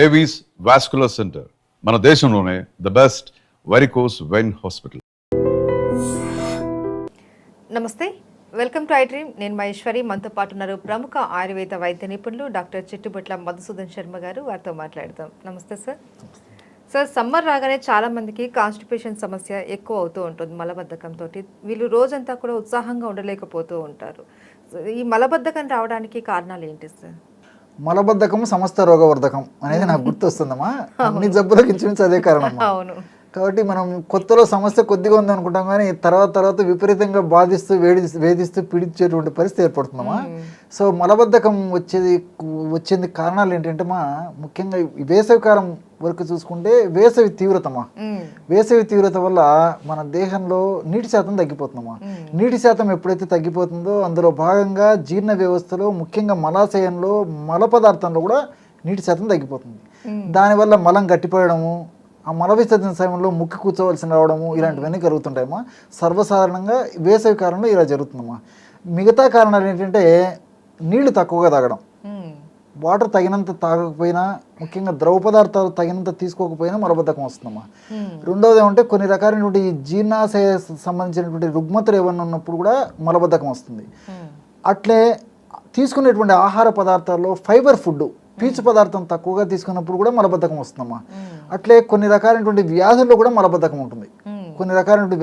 Avis vascular centre మన దేశంలోనే the best varicose vein hospital. నమస్తే, వెల్కమ్ టు ఐ డ్రీమ్. నేను మహేశ్వరి. మనతో పాటు ఉన్నారు ప్రముఖ ఆయుర్వేద వైద్య నిపుణులు డాక్టర్ చిట్టుబొట్ల మధుసూదన్ శర్మ గారు. వారితో మాట్లాడదాం. నమస్తే సార్. సార్, సమ్మర్ రాగానే చాలా మందికి కాన్స్టిపేషన్ సమస్య ఎక్కువ అవుతూ ఉంటుంది. మలబద్ధకంతో వీళ్ళు రోజంతా కూడా ఉత్సాహంగా ఉండలేకపోతూ ఉంటారు. ఈ మలబద్ధకం రావడానికి కారణాలు ఏంటి సార్? మలబద్ధకం సమస్త రోగవర్ధకం అనేది నాకు గుర్తొస్తుందమ్మా. అన్ని జబ్బులకు ఇంచుమించు అదే కారణం. అవును. కాబట్టి మనం కొత్తలో సమస్య కొద్దిగా ఉందనుకుంటాం, కానీ తర్వాత విపరీతంగా బాధిస్తూ వేధిస్తూ పీడించేటువంటి పరిస్థితి ఏర్పడుతుందమ్మా. సో మలబద్ధకం వచ్చేది కారణాలు ఏంటంటే ముఖ్యంగా వేసవికాలం వరకు చూసుకుంటే వేసవి తీవ్రతమా. వేసవి తీవ్రత వల్ల మన దేహంలో నీటి శాతం తగ్గిపోతుందమ్మా. నీటి శాతం ఎప్పుడైతే తగ్గిపోతుందో అందులో భాగంగా జీర్ణ వ్యవస్థలో ముఖ్యంగా మలాశయంలో మల పదార్థంలో కూడా నీటి శాతం తగ్గిపోతుంది. దానివల్ల మలం గట్టిపోయడము, ఆ మల విసర్జన సమయంలో ముక్కి కూర్చోవలసి రావడము, ఇలాంటివన్నీ కలుగుతుంటాయమ్మా. సర్వసాధారణంగా వేసవి కాలంలో ఇలా జరుగుతుందమ్మా. మిగతా కారణాలు ఏంటంటే నీళ్లు తక్కువగా తాగడం, వాటర్ తగినంత తాగకపోయినా, ముఖ్యంగా ద్రవ పదార్థాలు తగినంత తీసుకోకపోయినా మలబద్ధకం వస్తుందమ్మా. రెండవది ఏమంటే కొన్ని రకాలైనటువంటి జీర్ణాశయ సంబంధించినటువంటి రుగ్మతలు ఏమన్నా ఉన్నప్పుడు కూడా మలబద్ధకం వస్తుంది. అట్లే తీసుకునేటువంటి ఆహార పదార్థాల్లో ఫైబర్ ఫుడ్, పీచు పదార్థం తక్కువగా తీసుకున్నప్పుడు కూడా మలబద్ధకం వస్తుందమ్మా. అట్లే కొన్ని రకాలైనటువంటి వ్యాధుల్లో కూడా మలబద్ధకం ఉంటుంది. కొన్ని రకాలైనటువంటి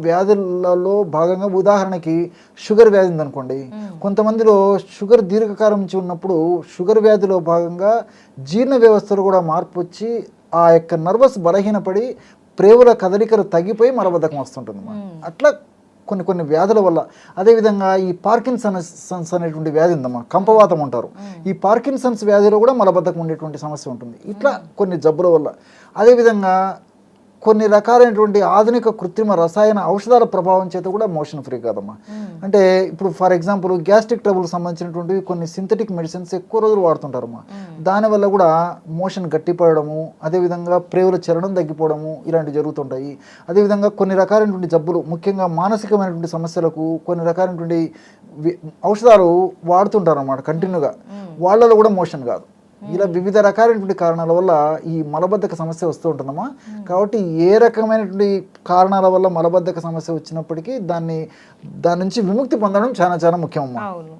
వ్యాధులలో భాగంగా ఉదాహరణకి షుగర్ వ్యాధి ఉందనుకోండి. కొంతమందిలో షుగర్ దీర్ఘకాలం నుంచి ఉన్నప్పుడు షుగర్ వ్యాధిలో భాగంగా జీర్ణ వ్యవస్థలో కూడా మార్పు వచ్చి ఆ యొక్క నర్వస్ బలహీనపడి ప్రేవుల కదలికలు తగ్గిపోయి మలబద్ధకం వస్తుంటుందమ్మా. అట్లా కొన్ని వ్యాధుల వల్ల. అదేవిధంగా ఈ పార్కిన్సన్స్ అనేటువంటి వ్యాధి ఉందమ్మా, కంపవాతం అంటారు. ఈ పార్కిన్సన్స్ వ్యాధిలో కూడా మలబద్ధకం ఉండేటువంటి సమస్య ఉంటుంది. ఇట్లా కొన్ని జబ్బుల వల్ల. అదేవిధంగా కొన్ని రకాలైనటువంటి ఆధునిక కృత్రిమ రసాయన ఔషధాల ప్రభావం చేత కూడా మోషన్ ఫ్రీ కాదమ్మా. అంటే ఇప్పుడు ఫర్ ఎగ్జాంపుల్ గ్యాస్ట్రిక్ ట్రబుల్ సంబంధించినటువంటి కొన్ని సింథటిక్ మెడిసిన్స్ ఎక్కువ రోజులు వాడుతుంటారమ్మా. దానివల్ల కూడా మోషన్ గట్టిపడము, అదేవిధంగా ప్రేవుల చలనం తగ్గిపోవడము, ఇలాంటివి జరుగుతుంటాయి. అదేవిధంగా కొన్ని రకాలైనటువంటి జబ్బులు, ముఖ్యంగా మానసికమైనటువంటి సమస్యలకు కొన్ని రకాలైనటువంటి ఔషధాలు వాడుతుంటారు అన్నమాట కంటిన్యూగా. వాళ్ళలో కూడా మోషన్ కాదు. ఇలా వివిధ రకాలైనటువంటి కారణాల వల్ల ఈ మలబద్ధక సమస్య వస్తూ ఉంటుందమ్మా. కాబట్టి ఏ రకమైనటువంటి కారణాల వల్ల మలబద్ధక సమస్య వచ్చినప్పటికీ దాని నుంచి విముక్తి పొందడం చాలా ముఖ్యమమ్మా. అవును.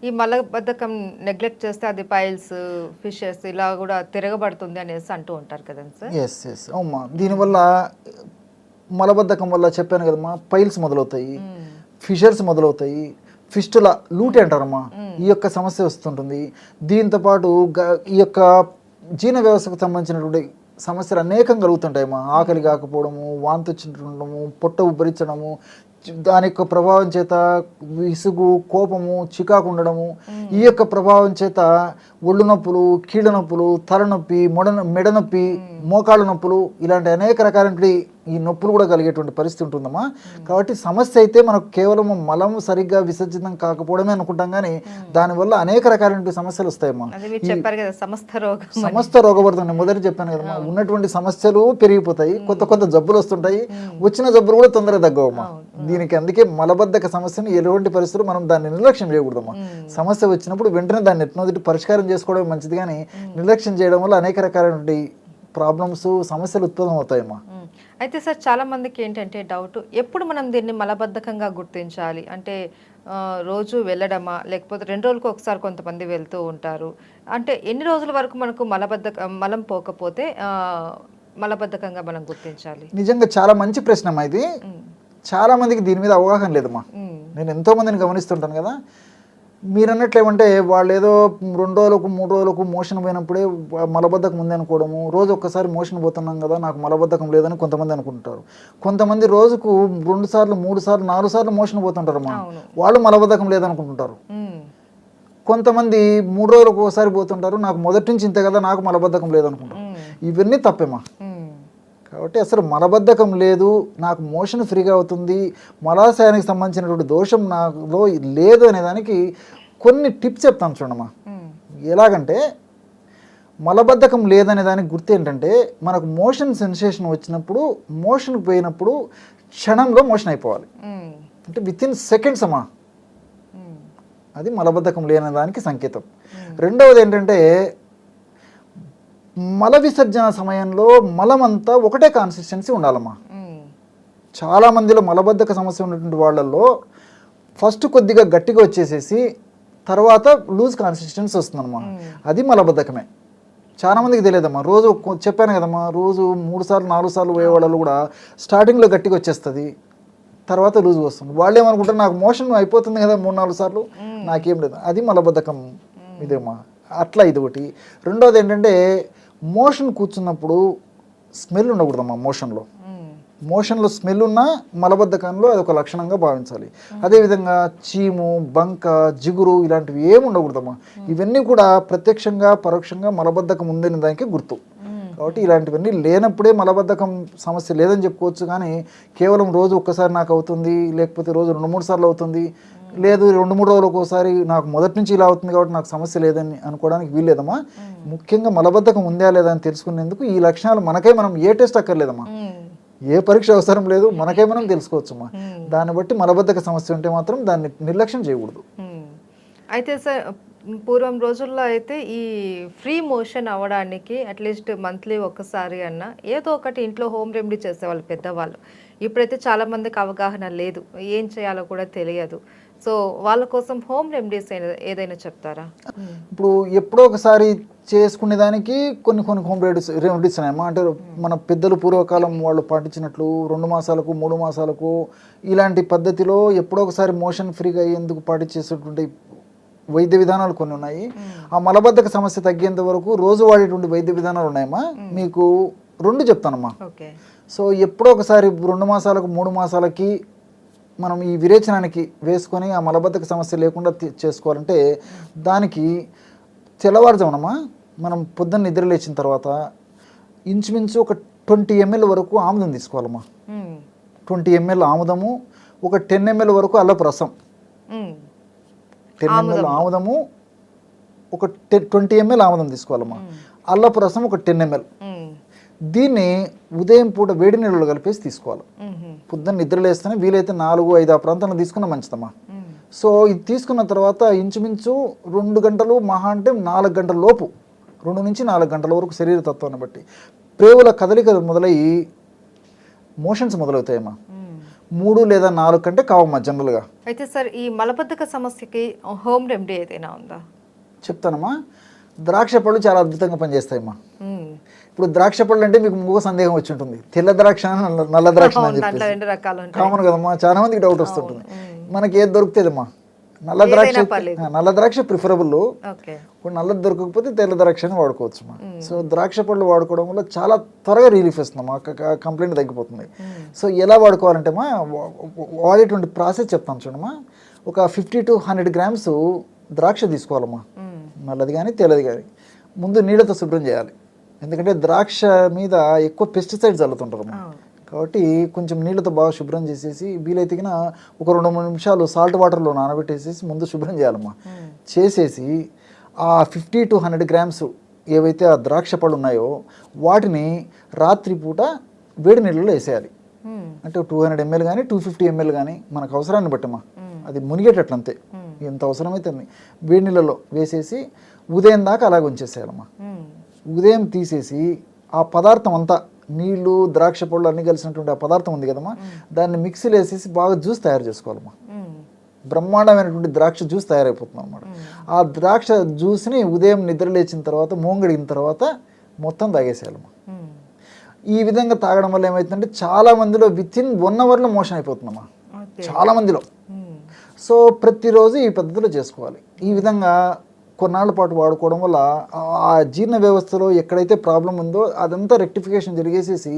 ఈ మలబద్ధకం నెగ్లెక్ట్ చేస్తే అది పైల్స్, ఫిషెస్ ఇలా కూడా తిరగబడుతుంది అనేసి అంటూ ఉంటారు కదండి సార్. ఎస్ అవుమ్మా. దీనివల్ల మలబద్ధకం వల్ల చెప్పాను కదమ్మా, పైల్స్ మొదలవుతాయి, ఫిషర్స్ మొదలవుతాయి, ఫిస్టులా, లూటి అంటారమ్మా, ఈ యొక్క సమస్య వస్తుంటుంది. దీంతోపాటు ఈ యొక్క జీర్ణ వ్యవస్థకు సంబంధించినటువంటి సమస్యలు అనేకం కలుగుతుంటాయమ్మా. ఆకలి కాకపోవడము, వాంతి వచ్చిండడము, పొట్ట ఉబ్బరించడము, దాని యొక్క ప్రభావం చేత విసుగు, కోపము, చికాకు ఉండడము, ఈ యొక్క ప్రభావం చేత ఒళ్ళు నొప్పులు, కీళ్ళ నొప్పులు, తలనొప్పి, మెడ నొప్పి, మోకాళ్ళ నొప్పులు, ఇలాంటి అనేక రకాలైన ఈ నొప్పులు కూడా కలిగేటువంటి పరిస్థితి ఉంటుందమ్మా. కాబట్టి సమస్య అయితే మనకు కేవలం మలం సరిగ్గా విసర్జితం కాకపోవడమే అనుకుంటాం, కానీ దానివల్ల అనేక రకాలైన సమస్యలు వస్తాయమ్మా. సమస్త రోగవర్ధన మొదటి చెప్పాను కదమ్మా. ఉన్నటువంటి సమస్యలు పెరిగిపోతాయి, కొత్త జబ్బులు వస్తుంటాయి, వచ్చిన జబ్బులు కూడా తొందరగా తగ్గవమ్మా. దీనికి అందుకే మలబద్ధక సమస్యను ఎటువంటి పరిస్థితులు మనం దాన్ని నిర్లక్ష్యం చేయకూడదమ్మా. సమస్య వచ్చినప్పుడు వెంటనే దాన్ని ఎట్నోదిటి పరిష్కారం చేసుకోవడం మంచిది, కానీ నిర్లక్ష్యం చేయడం వల్ల అనేక రకాలైన ప్రాబ్లమ్స్, సమస్యలు ఉత్పన్నం అవుతాయమ్మా. అయితే సార్, చాలా మందికి ఏంటంటే డౌట్, ఎప్పుడు మనం దీన్ని మలబద్ధకంగా గుర్తించాలి అంటే రోజు వెళ్ళడమా, లేకపోతే 2 రోజులకు ఒకసారి కొంతమంది వెళ్తూ ఉంటారు. అంటే ఎన్ని రోజుల వరకు మనకు మలం పోకపోతే మలబద్ధకంగా మనం గుర్తించాలి? నిజంగా చాలా మంచి ప్రశ్న అమ్మా ఇది. చాలా మందికి దీని మీద అవగాహన లేదమ్మా. నేను ఎంతో మందిని గమనిస్తుంటాను కదా. మీరు అన్నట్లు ఏమంటే వాళ్ళు ఏదో 2 రోజులకు 3 రోజులకు మోషన్ పోయినప్పుడే మలబద్ధకం ఉంది అనుకోవడము, రోజు ఒక్కసారి మోషన్ పోతున్నాం కదా నాకు మలబద్ధకం లేదని కొంతమంది అనుకుంటారు. కొంతమంది రోజుకు 2 సార్లు 3 సార్లు 4 సార్లు మోషన్ పోతుంటారమ్మా, వాళ్ళు మలబద్ధకం లేదనుకుంటుంటారు. కొంతమంది 3 రోజులకు ఒకసారి పోతుంటారు, నాకు మొదటి నుంచి ఇంతే కదా నాకు మలబద్ధకం లేదనుకుంటారు. ఇవన్నీ తప్పేమా. కాబట్టి అసలు మలబద్ధకం లేదు, నాకు మోషన్ ఫ్రీగా అవుతుంది, మలాశయానికి సంబంధించినటువంటి దోషం నాలో లేదు అనేదానికి కొన్ని టిప్స్ చెప్తాను చూడమ్మా. ఎలాగంటే మలబద్ధకం లేదనే దానికి గుర్తు ఏంటంటే, మనకు మోషన్ సెన్సేషన్ వచ్చినప్పుడు, మోషన్ పోయినప్పుడు క్షణంలో మోషన్ అయిపోవాలి, అంటే వితిన్ సెకండ్స్ అమ్మా. అది మలబద్ధకం లేని దానికి సంకేతం. రెండవది ఏంటంటే మల విసర్జన సమయంలో మలమంతా ఒకటే కాన్సిస్టెన్సీ ఉండాలమ్మా. చాలా మందిలో మలబద్ధక సమస్య ఉన్నటువంటి వాళ్ళల్లో ఫస్ట్ కొద్దిగా గట్టిగా వచ్చేసేసి తర్వాత లూజ్ కాన్సిస్టెన్సీ వస్తుందమ్మా, అది మలబద్ధకమే. చాలా మందికి తెలియదమ్మా. రోజు చెప్పాను కదమ్మా, రోజు 3 సార్లు 4 సార్లు పోయే వాళ్ళు కూడా స్టార్టింగ్లో గట్టిగా వచ్చేస్తుంది, తర్వాత లూజ్ వస్తుంది. వాళ్ళు ఏమనుకుంటారు, నాకు మోషన్ అయిపోతుంది కదా 3-4 సార్లు, నాకేం లేదు, అది మలబద్ధకం ఇదేమ్మా. అట్లా ఇది ఒకటి. రెండోది ఏంటంటే మోషన్ కూర్చున్నప్పుడు స్మెల్ ఉండకూడదమ్మా. మోషన్లో స్మెల్ ఉన్నా మలబద్ధకంలో అది ఒక లక్షణంగా భావించాలి. అదేవిధంగా చీము, బంక, జిగురు ఇలాంటివి ఏమి ఉండకూడదమ్మా. ఇవన్నీ కూడా ప్రత్యక్షంగా పరోక్షంగా మలబద్ధకం ఉందని దానికి గుర్తు. కాబట్టి ఇలాంటివన్నీ లేనప్పుడే మలబద్ధకం సమస్య లేదని చెప్పుకోవచ్చు. కానీ కేవలం రోజు ఒక్కసారి నాకు అవుతుంది, లేకపోతే రోజు 2-3 సార్లు అవుతుంది, లేదు 2-3 రోజులకు ఒకసారి నాకు మొదటి నుంచి ఇలా అవుతుంది కాబట్టి నాకు సమస్య లేదని అనుకోవడానికి వీల్లేదమ్మా. ముఖ్యంగా మలబద్ధకం ఉందా లేదా అని తెలుసుకునేందుకు ఈ లక్షణాలు మనం ఏ టెస్ట్ అక్కర్లేదమ్మా, ఏ పరీక్ష అవసరం లేదు, మనకే మనం తెలుసుకోవచ్చమ్మా. దాన్ని బట్టి మలబద్ధక సమస్య ఉంటే మాత్రం దాన్ని నిర్లక్ష్యం చేయకూడదు. అయితే సార్, పూర్వం రోజుల్లో అయితే ఈ ఫ్రీ మోషన్ అవ్వడానికి అట్లీస్ట్ మంత్లీ ఒక్కసారి అన్న ఏదో ఒకటి ఇంట్లో హోమ్ రెమెడీ చేసేవాళ్ళు పెద్దవాళ్ళు. ఇప్పుడైతే చాలా మందికి అవగాహన లేదు, ఏం చేయాలో కూడా తెలియదు. సో వాళ్ళ కోసం హోమ్ రెమెడీస్ ఏదైనా చెప్తారా? ఇప్పుడు ఎప్పుడో ఒకసారి చేసుకునే దానికి కొన్ని హోమ్ రెమెడీస్ ఉన్నాయమ్మా. అంటే మన పెద్దలు పూర్వకాలం వాళ్ళు పాటించినట్లు 2 మాసాలకు 3 మాసాలకు ఇలాంటి పద్ధతిలో ఎప్పుడో ఒకసారి మోషన్ ఫ్రీగా అయ్యేందుకు పాటించేసేటువంటి వైద్య విధానాలు కొన్ని ఉన్నాయి. ఆ మలబద్ధక సమస్య తగ్గేంత వరకు రోజు వాడేటువంటి వైద్య విధానాలు ఉన్నాయమ్మా. మీకు 2 చెప్తానమ్మా. సో ఎప్పుడో ఒకసారి 2 మాసాలకు 3 మాసాలకి మనం ఈ విరేచనానికి వేసుకొని ఆ మలబద్ధక సమస్య లేకుండా చేసుకోవాలంటే దానికి తెల్లవారుజామునమ్మా మనం పొద్దున్న నిద్ర లేచిన తర్వాత ఇంచుమించు ఒక 20 ml వరకు ఆముదం తీసుకోవాలమ్మా. 20 ml ఆముదము, ఒక 10 ml వరకు అల్లపు రసం. 10 ml ఆముదము, ఒక 20 ml ఆముదం తీసుకోవాలమ్మా. అల్లపు రసం ఒక 10 ml. దీన్ని ఉదయం పూట వేడి నీళ్ళలో కలిపేసి తీసుకోవాలి. పొద్దున్న నిద్ర లేస్తేనే వీలైతే 4-5 ఆ ప్రాంతంలో తీసుకున్న మంచిదమ్మా. సో ఇది తీసుకున్న తర్వాత ఇంచుమించు 2 గంటలు మహా అంటే 4 గంటల లోపు, 2 నుంచి 4 గంటల వరకు శరీర తత్వాన్ని బట్టి ప్రేవుల కదలిక మొదలయ్యి మోషన్స్ మొదలవుతాయమ్మా. 3 లేదా 4 కంటే కావమ్మా జనరల్గా. అయితే సార్, ఈ మలబద్ధక సమస్యకి హోమ్ రెమెడీ ఏదైనా ఉందా? చెప్తానమ్మా. ద్రాక్ష పళ్ళు చాలా అద్భుతంగా పనిచేస్తాయమ్మా. ఇప్పుడు ద్రాక్ష పళ్ళు అంటే మీకు మూగ సందేహం వచ్చి ఉంటుంది, తెల్ల ద్రాక్ష నల్ల ద్రాక్ష అని చెప్పి కామన్ కదమ్మా. చాలా మందికి డౌట్ వస్తుంటుంది. మనకి ఏది దొరుకుతుందమ్మా, నల్ల ద్రాక్ష ప్రిఫరబుల్. ఇప్పుడు నల్లది దొరకకపోతే తెల్ల ద్రాక్ష అని వాడుకోవచ్చు. సో ద్రాక్ష పళ్ళు వాడుకోవడం వల్ల చాలా త్వరగా రిలీఫ్ ఇస్తుందమ్మా, కంప్లైంట్ తగ్గిపోతుంది. సో ఎలా వాడుకోవాలంటే వాడేటువంటి ప్రాసెస్ చెప్తాను చూడమ్మా. ఒక 50 to 100 grams ద్రాక్ష తీసుకోవాలమ్మా, నల్లది కానీ తెల్లది కానీ. ముందు నీళ్ళతో శుభ్రం చేయాలి, ఎందుకంటే ద్రాక్ష మీద ఎక్కువ పెస్టిసైడ్స్ చల్లుతుంటారమ్మా. కాబట్టి కొంచెం నీళ్ళతో బాగా శుభ్రం చేసేసి వీలైతే ఒక 2-3 నిమిషాలు సాల్ట్ వాటర్లో నానబెట్టేసేసి ముందు శుభ్రం చేయాలమ్మా. చేసేసి ఆ 50 to 100 grams ఏవైతే ఆ ద్రాక్ష పళ్ళు ఉన్నాయో వాటిని రాత్రిపూట వేడి నీళ్ళలో వేసేయాలి. అంటే 200 ml కానీ 250 ml కానీ మనకు అవసరాన్ని బట్టమ్మా, అది మునిగేటట్లంతే, ఎంత అవసరమైతే వేడి నీళ్ళలో వేసేసి ఉదయం దాకా అలాగే ఉంచేసేయాలమ్మా. ఉదయం తీసేసి ఆ పదార్థం అంతా, నీళ్లు ద్రాక్ష పళ్ళు అన్నీ కలిసినటువంటి ఆ పదార్థం ఉంది కదమ్మా, దాన్ని మిక్సీలో వేసేసి బాగా జ్యూస్ తయారు చేసుకోవాలమ్మా. బ్రహ్మాండమైనటువంటి ద్రాక్ష జ్యూస్ తయారైపోతుంది అనమాట. ఆ ద్రాక్ష జ్యూస్ని ఉదయం నిద్ర లేచిన తర్వాత మోంగడిగిన తర్వాత మొత్తం తాగేసేయాలమ్మా. ఈ విధంగా తాగడం వల్ల ఏమవుతుందంటే చాలా మందిలో వితిన్ 1 hourలో మోషన్ అయిపోతుందమ్మా, చాలా మందిలో. సో ప్రతిరోజు ఈ పద్ధతిలో చేసుకోవాలి. ఈ విధంగా కొన్నాళ్ళ పాటు వాడుకోవడం వల్ల ఆ జీర్ణ వ్యవస్థలో ఎక్కడైతే ప్రాబ్లం ఉందో అదంతా రెక్టిఫికేషన్ జరిగేసేసి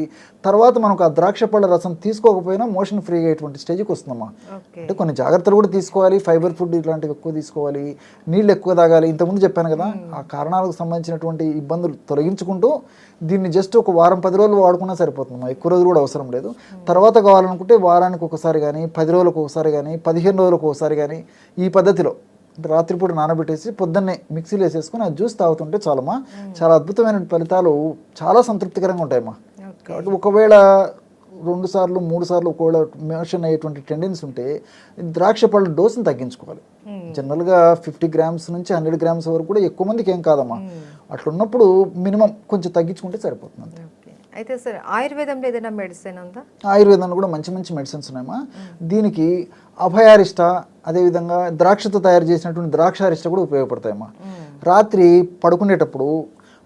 తర్వాత మనకు ఆ ద్రాక్ష పళ్ళ రసం తీసుకోకపోయినా మోషన్ ఫ్రీ అయ్యేటువంటి స్టేజ్కి వస్తుందమ్మా. అంటే కొన్ని జాగ్రత్తలు కూడా తీసుకోవాలి, ఫైబర్ ఫుడ్ ఇట్లాంటివి ఎక్కువ తీసుకోవాలి, నీళ్ళు ఎక్కువ తాగాలి. ఇంతకుముందు చెప్పాను కదా, ఆ కారణాలకు సంబంధించినటువంటి ఇబ్బందులు తొలగించుకుంటూ దీన్ని జస్ట్ ఒక వారం 10 రోజులు వాడుకున్నా సరిపోతుందమ్మా, ఎక్కువ రోజులు కూడా అవసరం లేదు. తర్వాత కావాలనుకుంటే వారానికి ఒకసారి కానీ 10 రోజులకు ఒకసారి కానీ 15 రోజులకు ఒకసారి కానీ ఈ పద్ధతిలో రాత్రిపూట నానబెట్టేసి పొద్దున్నే మిక్సీలో వేసేసుకుని ఆ జ్యూస్ తాగుతుంటే చాలమ్మా, చాలా అద్భుతమైన ఫలితాలు, చాలా సంతృప్తికరంగా ఉంటాయమ్మా. కాబట్టి ఒకవేళ 2 సార్లు 3 సార్లు ఒకవేళ మోషన్ అయ్యేటువంటి టెండెన్సీ ఉంటే ద్రాక్ష పళ్ళు డోసుని తగ్గించుకోవాలి. జనరల్గా 50 గ్రామ్స్ నుంచి 100 గ్రామ్స్ వరకు కూడా ఎక్కువ మందికి ఏం కాదమ్మా. అట్లా ఉన్నప్పుడు మినిమం కొంచెం తగ్గించుకుంటే సరిపోతుంది అంతే. అయితే సార్ ఆయుర్వేదంలో ఏదైనా మెడిసిన్ ఉందా? ఆయుర్వేదంలో కూడా మంచి మంచి మెడిసిన్స్ ఉన్నాయమ్మా. దీనికి అభయారిష్ట, అదేవిధంగా ద్రాక్షతో తయారు చేసినటువంటి ద్రాక్షారిష్ట కూడా ఉపయోగపడతాయమ్మా. రాత్రి పడుకునేటప్పుడు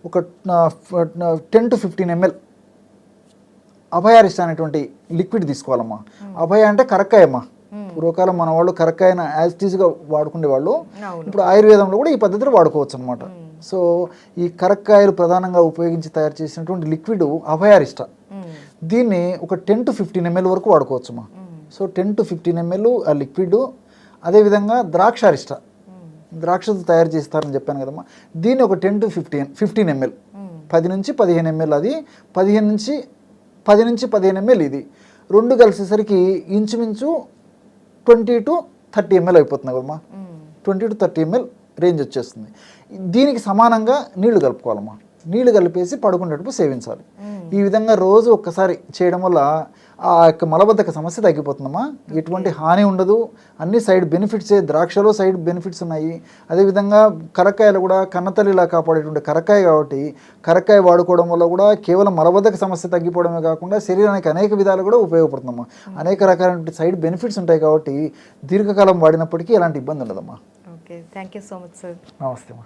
ఒక 10 to 15 ml అభయారిష్ట అనేటువంటి లిక్విడ్ తీసుకోవాలమ్మా. అభయ అంటే కరక్కాయమ్మా. పూర్వకాలం మన వాళ్ళు కరక్కాయను యాజిటీస్గా వాడుకునే వాళ్ళు, ఇప్పుడు ఆయుర్వేదంలో కూడా ఈ పద్ధతిలో వాడుకోవచ్చు అనమాట. సో ఈ కరక్కాయలు ప్రధానంగా ఉపయోగించి తయారు చేసినటువంటి లిక్విడ్ అభయారిష్ట. దీన్ని ఒక 10 to 15 ml వరకు వాడుకోవచ్చమ్మా. సో 10 to 15 ml ఆ లిక్విడ్. అదేవిధంగా ద్రాక్షారిష్ట, ద్రాక్షతో తయారు చేస్తారని చెప్పాను కదమ్మా. దీన్ని ఒక 10 to 15 ml, 10 నుంచి 15 ml అది, 10 నుంచి 15 ml ఇది. రెండు కలిసేసరికి ఇంచుమించు 20 to 30 ml అయిపోతుంది కదమ్మా. 20 to 30 ml రేంజ్ వచ్చేస్తుంది. దీనికి సమానంగా నీళ్లు కలుపుకోవాలమ్మా. నీళ్లు కలిపేసి పడుకునేటప్పుడు సేవించాలి. ఈ విధంగా రోజు ఒక్కసారి చేయడం వల్ల ఆ యొక్క మలబద్ధక సమస్య తగ్గిపోతుందమ్మా. ఎటువంటి హాని ఉండదు. అన్ని సైడ్ బెనిఫిట్సే. ద్రాక్షలో సైడ్ బెనిఫిట్స్ ఉన్నాయి. అదేవిధంగా కరక్కాయలు కూడా కన్నతల్లిలా కాపాడేటువంటి కరక్కాయ కాబట్టి కరక్కాయ వాడుకోవడం వల్ల కూడా కేవలం మలబద్ధక సమస్య తగ్గిపోవడమే కాకుండా శరీరానికి అనేక విధాలు కూడా ఉపయోగపడుతుందమ్మా. అనేక రకాలైన సైడ్ బెనిఫిట్స్ ఉంటాయి కాబట్టి దీర్ఘకాలం వాడినప్పటికీ ఎలాంటి ఇబ్బంది ఉండదమ్మా. Okay, thank you so much sir. నమస్తే అమ్మా.